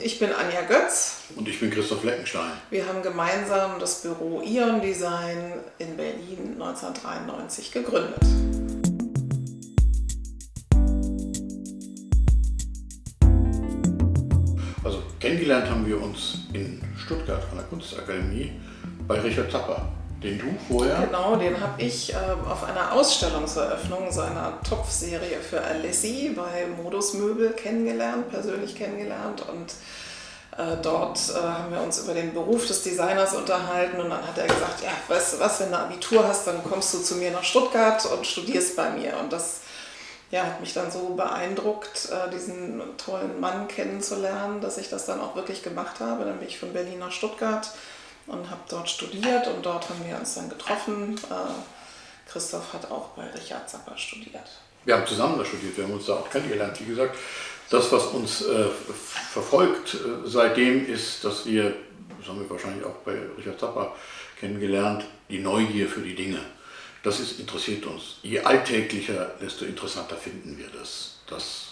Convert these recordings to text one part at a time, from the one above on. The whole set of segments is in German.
Ich bin Anja Götz. Und ich bin Christoph Leckenstein. Wir haben gemeinsam das Büro Ion Design in Berlin 1993 gegründet. Also kennengelernt haben wir uns in Stuttgart an der Kunstakademie bei Richard Zappa, den du vorher... Genau, den habe ich auf einer Ausstellungseröffnung seiner Topfserie für Alessi bei Modus Möbel persönlich kennengelernt, und dort haben wir uns über den Beruf des Designers unterhalten, und dann hat er gesagt, ja, weißt du was, wenn du Abitur hast, dann kommst du zu mir nach Stuttgart und studierst bei mir. Und das hat mich dann so beeindruckt, diesen tollen Mann kennenzulernen, dass ich das dann auch wirklich gemacht habe. Dann bin ich von Berlin nach Stuttgart und habe dort studiert, und dort haben wir uns dann getroffen. Christoph hat auch bei Richard Zappa studiert. Wir haben zusammen da studiert, wir haben uns da auch kennengelernt. Wie gesagt, das, was uns verfolgt seitdem, ist, dass wir, das haben wir wahrscheinlich auch bei Richard Zappa kennengelernt, die Neugier für die Dinge. Das interessiert uns. Je alltäglicher, desto interessanter finden wir das. Das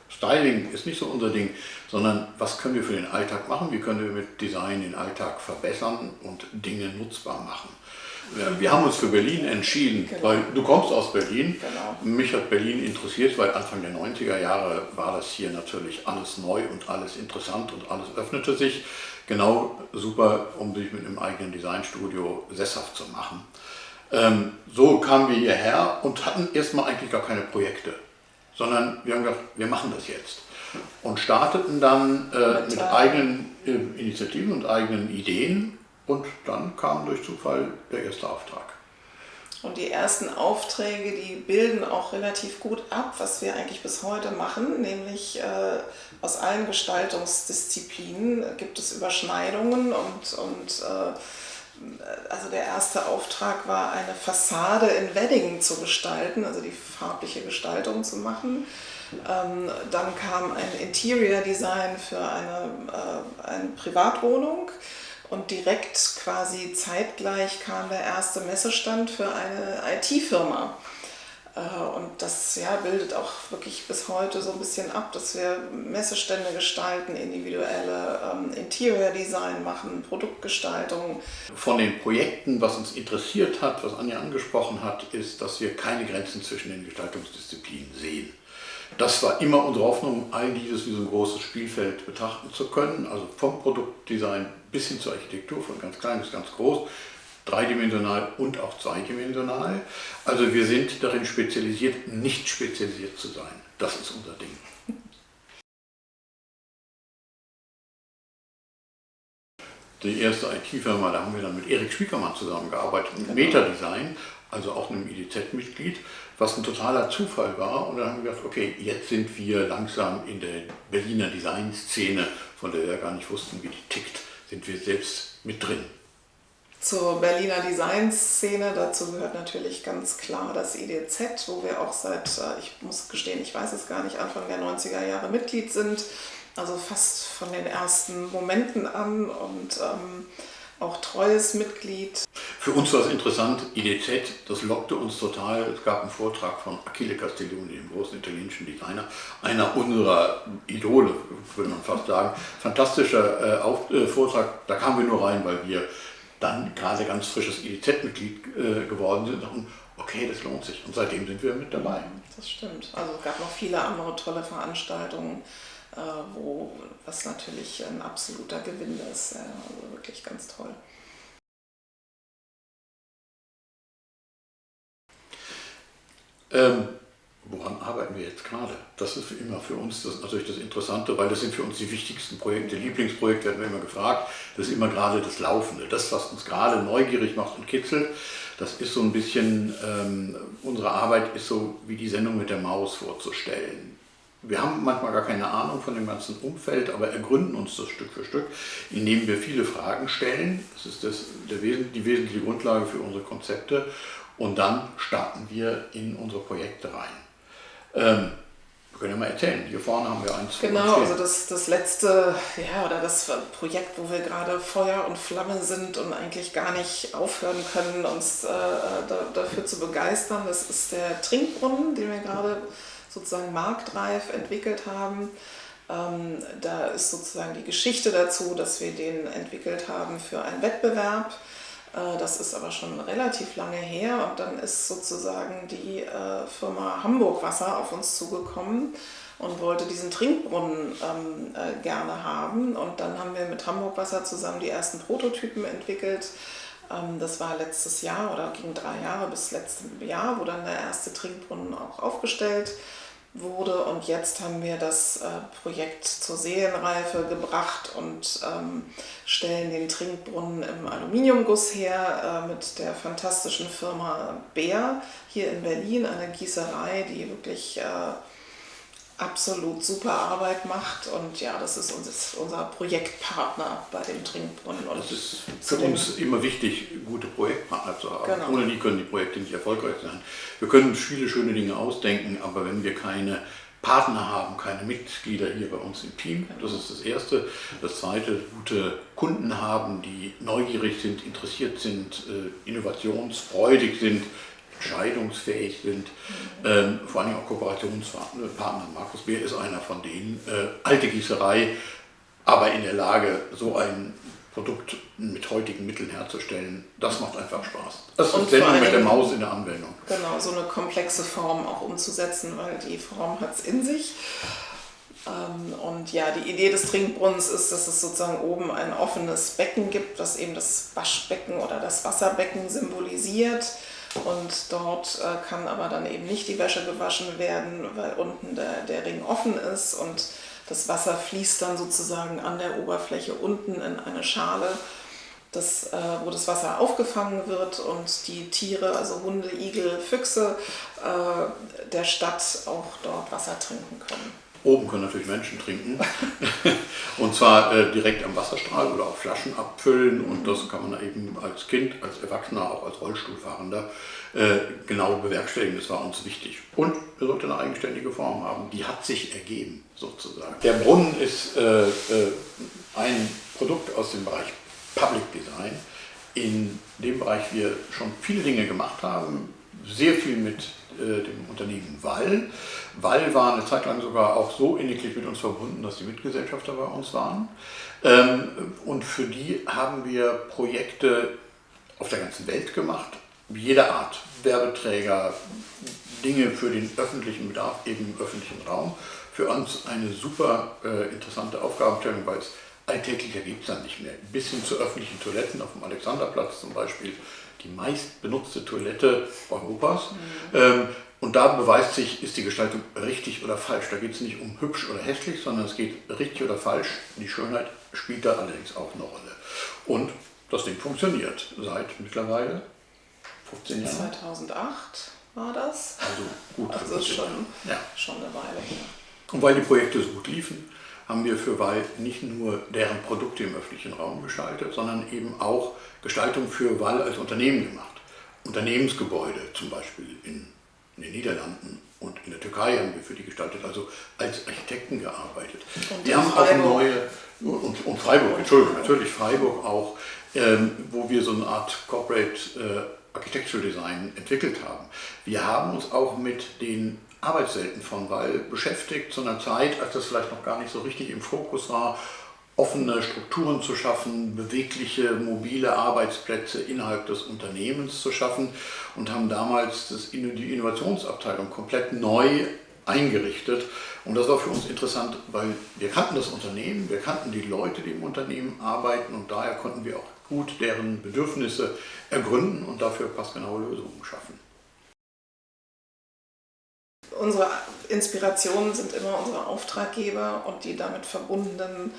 Styling ist nicht so unser Ding, sondern was können wir für den Alltag machen? Wie können wir mit Design den Alltag verbessern und Dinge nutzbar machen? Wir haben uns für Berlin entschieden, genau. Weil du kommst aus Berlin. Genau. Mich hat Berlin interessiert, weil Anfang der 90er Jahre war das hier natürlich alles neu und alles interessant und alles öffnete sich. Genau super, um sich mit einem eigenen Designstudio sesshaft zu machen. So kamen wir hierher und hatten erstmal eigentlich gar keine Projekte, sondern wir haben gedacht, wir machen das jetzt. Und starteten dann mit eigenen Initiativen und eigenen Ideen, und dann kam durch Zufall der erste Auftrag. Und die ersten Aufträge, die bilden auch relativ gut ab, was wir eigentlich bis heute machen, nämlich aus allen Gestaltungsdisziplinen gibt es Überschneidungen, und also der erste Auftrag war, eine Fassade in Wedding zu gestalten, also die farbliche Gestaltung zu machen. Dann kam ein Interior Design für eine Privatwohnung, und direkt quasi zeitgleich kam der erste Messestand für eine IT-Firma. Und das bildet auch wirklich bis heute so ein bisschen ab, dass wir Messestände gestalten, individuelle Interior Design machen, Produktgestaltung. Von den Projekten, was uns interessiert hat, was Anja angesprochen hat, ist, dass wir keine Grenzen zwischen den Gestaltungsdisziplinen sehen. Das war immer unsere Hoffnung, all dieses wie so ein großes Spielfeld betrachten zu können, also vom Produktdesign bis hin zur Architektur, von ganz klein bis ganz groß, dreidimensional und auch zweidimensional. Also wir sind darin spezialisiert, nicht spezialisiert zu sein. Das ist unser Ding. Die erste IT-Firma, da haben wir dann mit Erik Spiekermann zusammengearbeitet, mit Meta-Design, also auch einem IDZ-Mitglied, was ein totaler Zufall war. Und dann haben wir gedacht, okay, jetzt sind wir langsam in der Berliner Designszene, von der wir gar nicht wussten, wie die tickt, sind wir selbst mit drin. Zur Berliner Designszene, dazu gehört natürlich ganz klar das IDZ, wo wir auch seit, ich muss gestehen, ich weiß es gar nicht, Anfang der 90er Jahre Mitglied sind, also fast von den ersten Momenten an, und auch treues Mitglied. Für uns war es interessant, IDZ, das lockte uns total. Es gab einen Vortrag von Achille Castiglioni, dem großen italienischen Designer, einer unserer Idole, würde man fast sagen. Fantastischer Vortrag, da kamen wir nur rein, weil wir dann gerade ganz frisches IDZ-Mitglied geworden sind und dachten, okay, das lohnt sich. Und seitdem sind wir mit dabei. Das stimmt. Also es gab noch viele andere tolle Veranstaltungen, was natürlich ein absoluter Gewinn ist. Also wirklich ganz toll. Woran arbeiten wir jetzt gerade? Das ist immer für uns natürlich das Interessante, weil das sind für uns die wichtigsten Projekte. Lieblingsprojekt werden wir immer gefragt. Das ist immer gerade das Laufende. Das, was uns gerade neugierig macht und kitzelt, das ist so ein bisschen, unsere Arbeit ist so wie die Sendung mit der Maus vorzustellen. Wir haben manchmal gar keine Ahnung von dem ganzen Umfeld, aber ergründen uns das Stück für Stück, indem wir viele Fragen stellen. Das ist die wesentliche Grundlage für unsere Konzepte. Und dann starten wir in unsere Projekte rein. Wir können ja mal erzählen, hier vorne haben wir eins. Genau, also das letzte, oder das Projekt, wo wir gerade Feuer und Flamme sind und eigentlich gar nicht aufhören können, uns dafür zu begeistern, das ist der Trinkbrunnen, den wir gerade sozusagen marktreif entwickelt haben. Da ist sozusagen die Geschichte dazu, dass wir den entwickelt haben für einen Wettbewerb. Das ist aber schon relativ lange her und dann ist sozusagen die Firma Hamburg Wasser auf uns zugekommen und wollte diesen Trinkbrunnen gerne haben. Und dann haben wir mit Hamburg Wasser zusammen die ersten Prototypen entwickelt. Das war letztes Jahr oder ging 3 Jahre bis letztes Jahr, wo dann der erste Trinkbrunnen auch aufgestellt wurde. Und jetzt haben wir das Projekt zur Serienreife gebracht und stellen den Trinkbrunnen im Aluminiumguss her mit der fantastischen Firma Beer hier in Berlin, eine Gießerei, die wirklich absolut super Arbeit macht. Und ja, das ist unser Projektpartner bei dem Trinkbrunnen. Und es ist für uns immer wichtig, gute Projektpartner zu haben. Genau. Ohne die können die Projekte nicht erfolgreich sein. Wir können viele schöne Dinge ausdenken, aber wenn wir keine Partner haben, keine Mitglieder hier bei uns im Team, das ist das Erste. Das Zweite, gute Kunden haben, die neugierig sind, interessiert sind, innovationsfreudig sind, entscheidungsfähig sind, vor allem auch Kooperationspartner. Markus Beer ist einer von denen. Alte Gießerei, aber in der Lage, so ein Produkt mit heutigen Mitteln herzustellen, das macht einfach Spaß. Das ist Sendung mit der Maus in der Anwendung. Genau, so eine komplexe Form auch umzusetzen, weil die Form hat es in sich. Und ja, die Idee des Trinkbrunnens ist, dass es sozusagen oben ein offenes Becken gibt, was eben das Waschbecken oder das Wasserbecken symbolisiert. Und dort kann aber dann eben nicht die Wäsche gewaschen werden, weil unten der Ring offen ist und das Wasser fließt dann sozusagen an der Oberfläche unten in eine Schale, wo das Wasser aufgefangen wird und die Tiere, also Hunde, Igel, Füchse der Stadt auch dort Wasser trinken können. Oben können natürlich Menschen trinken und zwar direkt am Wasserstrahl oder auch Flaschen abfüllen und das kann man eben als Kind, als Erwachsener, auch als Rollstuhlfahrender genau bewerkstelligen. Das war uns wichtig. Und wir sollten eine eigenständige Form haben. Die hat sich ergeben sozusagen. Der Brunnen ist ein Produkt aus dem Bereich Public Design, in dem Bereich wir schon viele Dinge gemacht haben, sehr viel mit dem Unternehmen Wall. Wall war eine Zeit lang sogar auch so inniglich mit uns verbunden, dass die Mitgesellschafter bei uns waren. Und für die haben wir Projekte auf der ganzen Welt gemacht, jeder Art, Werbeträger, Dinge für den öffentlichen Bedarf, eben im öffentlichen Raum. Für uns eine super interessante Aufgabenstellung, weil es alltäglicher gibt es dann nicht mehr. Bis hin zu öffentlichen Toiletten auf dem Alexanderplatz zum Beispiel, die meist benutzte Toilette Europas. Und da beweist sich, ist die Gestaltung richtig oder falsch. Da geht es nicht um hübsch oder hässlich, sondern es geht richtig oder falsch. Die Schönheit spielt da allerdings auch eine Rolle. Und das Ding funktioniert seit mittlerweile 15 Jahren. 2008 war das. Also gut. Also schon eine Weile her. Und weil die Projekte so gut liefen, haben wir für Wall nicht nur deren Produkte im öffentlichen Raum gestaltet, sondern eben auch Gestaltung für Wall als Unternehmen gemacht. Unternehmensgebäude zum Beispiel in den Niederlanden und in der Türkei haben wir für die gestaltet, also als Architekten gearbeitet. Und wir haben auch neue, und Freiburg, Entschuldigung, natürlich Freiburg auch, wo wir so eine Art Corporate Architectural Design entwickelt haben. Wir haben uns auch mit den Arbeitswelten von Wall beschäftigt, zu einer Zeit, als das vielleicht noch gar nicht so richtig im Fokus war, offene Strukturen zu schaffen, bewegliche, mobile Arbeitsplätze innerhalb des Unternehmens zu schaffen und haben damals die Innovationsabteilung komplett neu eingerichtet. Und das war für uns interessant, weil wir kannten das Unternehmen, wir kannten die Leute, die im Unternehmen arbeiten und daher konnten wir auch gut deren Bedürfnisse ergründen und dafür passgenaue Lösungen schaffen. Unsere Inspirationen sind immer unsere Auftraggeber und die damit verbundenen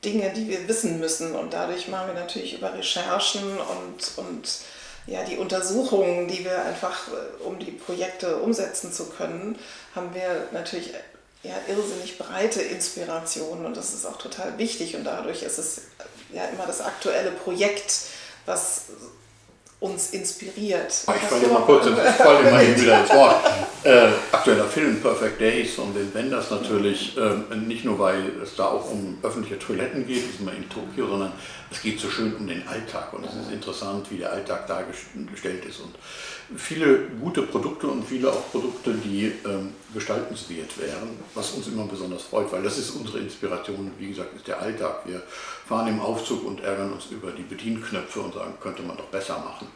Dinge, die wir wissen müssen. Und dadurch machen wir natürlich über Recherchen und die Untersuchungen, die wir einfach, um die Projekte umsetzen zu können, haben wir natürlich irrsinnig breite Inspirationen und das ist auch total wichtig und dadurch ist es immer das aktuelle Projekt, was uns inspiriert. Ich falle mal kurz immerhin wieder ins Wort. Aktueller Film, Perfect Days von den Wenders natürlich, nicht nur weil es da auch um öffentliche Toiletten geht, diesmal in Tokio, sondern es geht so schön um den Alltag und es ist interessant, wie der Alltag dargestellt ist und viele gute Produkte und viele auch Produkte, die gestaltenswert wären, was uns immer besonders freut, weil das ist unsere Inspiration, wie gesagt, ist der Alltag. Wir fahren im Aufzug und ärgern uns über die Bedienknöpfe und sagen, könnte man doch besser machen.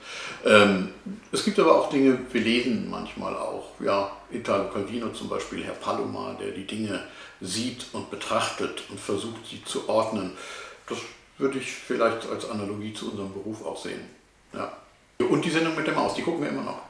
Es gibt aber auch Dinge, wir lesen manchmal auch, ja, Italo Calvino zum Beispiel, Herr Palomar, der die Dinge sieht und betrachtet und versucht, sie zu ordnen. Das würde ich vielleicht als Analogie zu unserem Beruf auch sehen. Ja. Und die Sendung mit der Maus, die gucken wir immer noch.